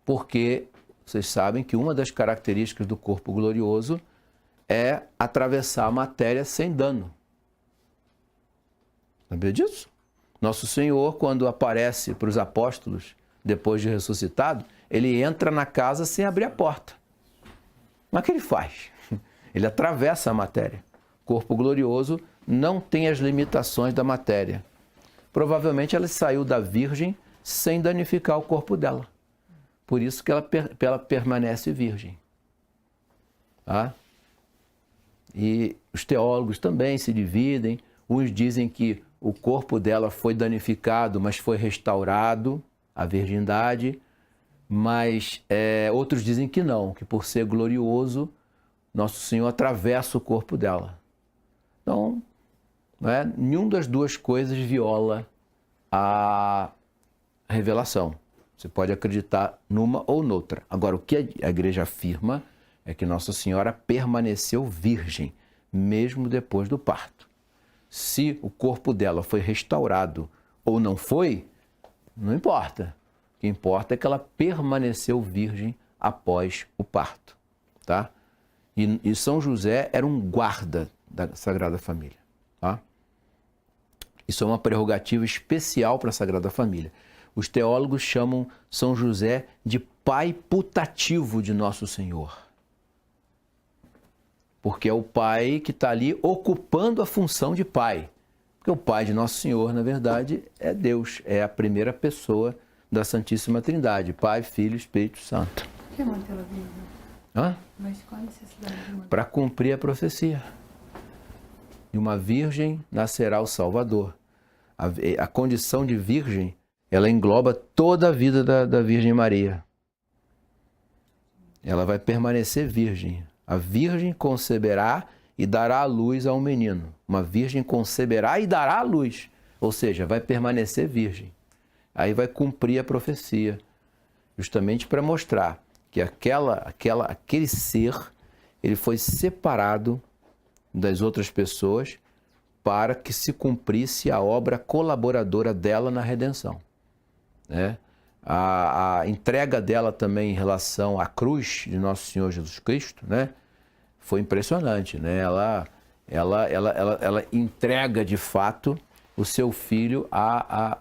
Porque vocês sabem que uma das características do corpo glorioso é atravessar a matéria sem dano. Sabia disso? Nosso Senhor, quando aparece para os apóstolos, depois de ressuscitado, ele entra na casa sem abrir a porta. Mas o que ele faz? Ele atravessa a matéria. O corpo glorioso não tem as limitações da matéria. Provavelmente ela saiu da Virgem sem danificar o corpo dela. Por isso que ela permanece virgem. Tá? E os teólogos também se dividem. Uns dizem que o corpo dela foi danificado, mas foi restaurado, a virgindade. Mas outros dizem que não, que por ser glorioso, Nosso Senhor atravessa o corpo dela. Então, nenhuma das duas coisas viola a revelação. Você pode acreditar numa ou noutra. Agora, o que a igreja afirma é que Nossa Senhora permaneceu virgem, mesmo depois do parto. Se o corpo dela foi restaurado ou não foi, não importa. O que importa é que ela permaneceu virgem após o parto. Tá? E São José era um guarda da Sagrada Família. Tá? Isso é uma prerrogativa especial para a Sagrada Família. Os teólogos chamam São José de pai putativo de Nosso Senhor. Porque é o pai que está ali ocupando a função de pai. Porque o pai de Nosso Senhor, na verdade, é Deus. É a primeira pessoa da Santíssima Trindade. Pai, Filho e Espírito Santo. Por que mantê-la viva? Hã? Mas qual a necessidade de mantê-la? Para cumprir a profecia. de uma virgem nascerá o Salvador. A condição de virgem, ela engloba toda a vida da Virgem Maria. Ela vai permanecer virgem. A virgem conceberá e dará à luz a um menino. Uma virgem conceberá e dará à luz. Ou seja, vai permanecer virgem. Aí vai cumprir a profecia. Justamente para mostrar que aquele ser, ele foi separado das outras pessoas para que se cumprisse a obra colaboradora dela na redenção. Né? A entrega dela também em relação à cruz de Nosso Senhor Jesus Cristo, né? Foi impressionante. Né? Ela entrega de fato o seu filho à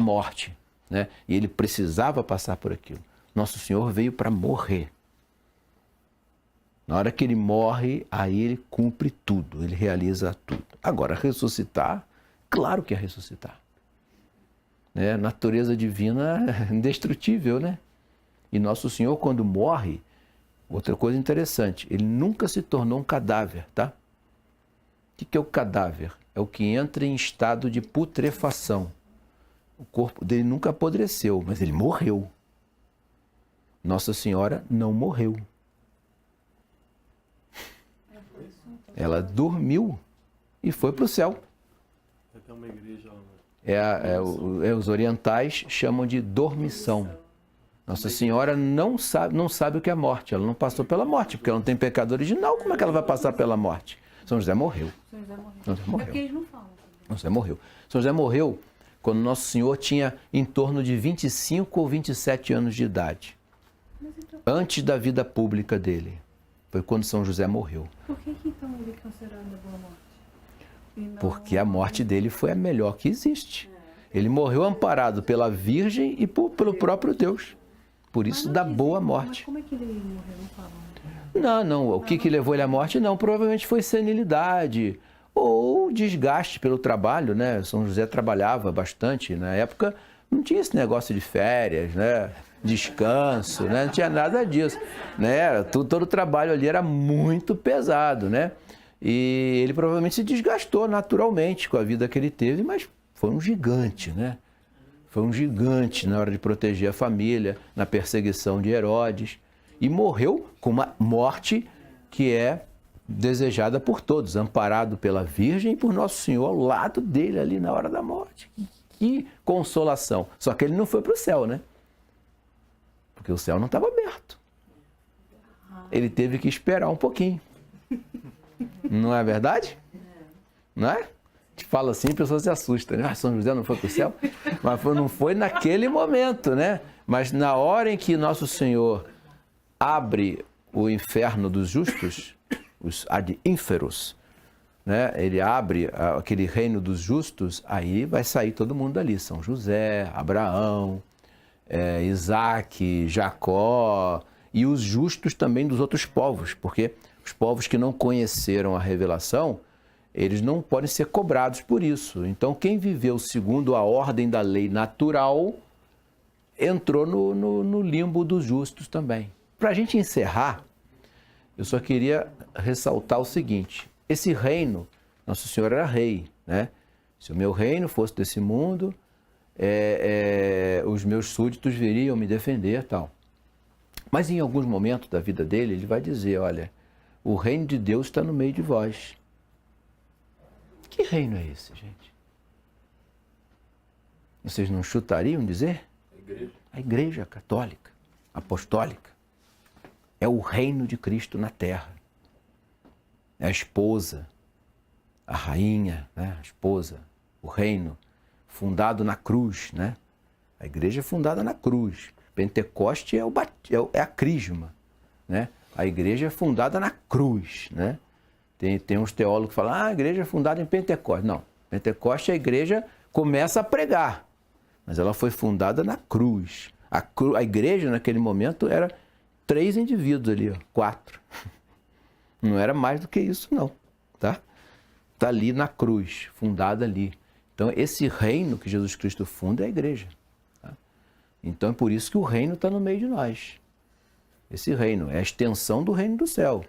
morte. Né? E ele precisava passar por aquilo. Nosso Senhor veio para morrer. Na hora que ele morre, aí ele cumpre tudo, ele realiza tudo. Agora, ressuscitar, claro que é ressuscitar. Né? Natureza divina é indestrutível, né? E Nosso Senhor, quando morre, outra coisa interessante, ele nunca se tornou um cadáver, tá? O que é o cadáver? É o que entra em estado de putrefação. O corpo dele nunca apodreceu, mas ele morreu. Nossa Senhora não morreu. Ela dormiu e foi para o céu. Tem uma igreja lá. Os orientais chamam de dormição. Nossa Senhora não sabe o que é morte. Ela não passou pela morte, porque ela não tem pecado original. Como é que ela vai passar pela morte? São José morreu. São José morreu. São José morreu. É porque eles não falam. São José morreu. São José morreu quando Nosso Senhor tinha em torno de 25 ou 27 anos de idade. Antes da vida pública dele. Foi quando São José morreu. Por que então ele é considerado a boa morte? E não... Porque a morte dele foi a melhor que existe. Ele morreu amparado pela Virgem e pelo próprio Deus. Por isso, da boa morte. Mas como é que ele morreu? Não falam. Não. O que levou ele à morte? Não, provavelmente foi senilidade ou desgaste pelo trabalho, né? São José trabalhava bastante. Na época, não tinha esse negócio de férias, né? Descanso, né? Não tinha nada disso, né? Todo o trabalho ali era muito pesado, né? E ele provavelmente se desgastou naturalmente com a vida que ele teve, mas foi um gigante, né? Foi um gigante na hora de proteger a família, na perseguição de Herodes, e morreu com uma morte que é desejada por todos, amparado pela Virgem e por Nosso Senhor ao lado dele ali na hora da morte. Que consolação! Só que ele não foi para o céu, né? Porque o céu não estava aberto. Ele teve que esperar um pouquinho. Não é verdade? Não é? Te fala assim, a pessoa se assusta, né? São José não foi para o céu? Mas não foi naquele momento, né? Mas na hora em que Nosso Senhor abre o inferno dos justos, os ad ínferos, né? Ele abre aquele reino dos justos, aí vai sair todo mundo dali. São José, Abraão, Isaac, Jacó e os justos também dos outros povos, porque os povos que não conheceram a revelação, eles não podem ser cobrados por isso. Então, quem viveu segundo a ordem da lei natural, entrou no limbo dos justos também. Para a gente encerrar, eu só queria ressaltar o seguinte, esse reino, Nosso Senhor era rei, né? Se o meu reino fosse desse mundo, os meus súditos viriam me defender e tal. Mas em alguns momentos da vida dele, ele vai dizer, olha, o reino de Deus está no meio de vós. Que reino é esse, gente? Vocês não chutariam dizer? A igreja católica, apostólica. É o reino de Cristo na terra. É a esposa, a rainha, né? A esposa, o reino fundado na cruz, né? A igreja é fundada na cruz. Pentecoste é a crisma, né? A igreja é fundada na cruz, né? Tem uns teólogos que falam, a igreja é fundada em Pentecoste. Não, Pentecoste a igreja começa a pregar, mas ela foi fundada na cruz. A igreja naquele momento era 3 indivíduos ali, 4. Não era mais do que isso não, tá? Está ali na cruz, fundada ali. Então esse reino que Jesus Cristo funda é a igreja. Tá? Então é por isso que o reino está no meio de nós. Esse reino é a extensão do reino do céu.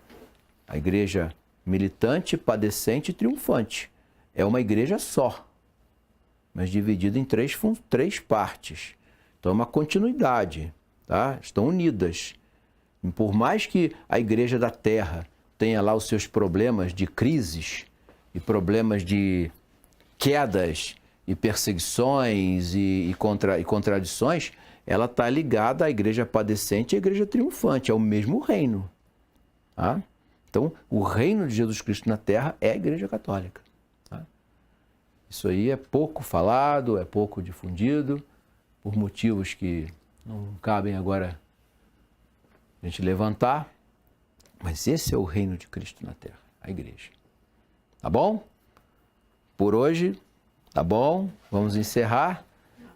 A igreja militante, padecente e triunfante. É uma igreja só, mas dividida em três partes. Então é uma continuidade, tá? Estão unidas. E por mais que a igreja da terra tenha lá os seus problemas de crises e problemas de quedas e perseguições e contradições, ela está ligada à igreja padecente e à igreja triunfante, é o mesmo reino. Tá? Então, o reino de Jesus Cristo na terra é a igreja católica. Tá? Isso aí é pouco falado, é pouco difundido, por motivos que não cabem agora a gente levantar, mas esse é o reino de Cristo na terra, a igreja. Tá bom? Por hoje, tá bom? Vamos encerrar.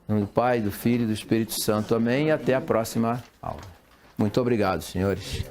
Em nome do Pai, do Filho e do Espírito Santo. Amém. E até a próxima aula. Muito obrigado, senhores.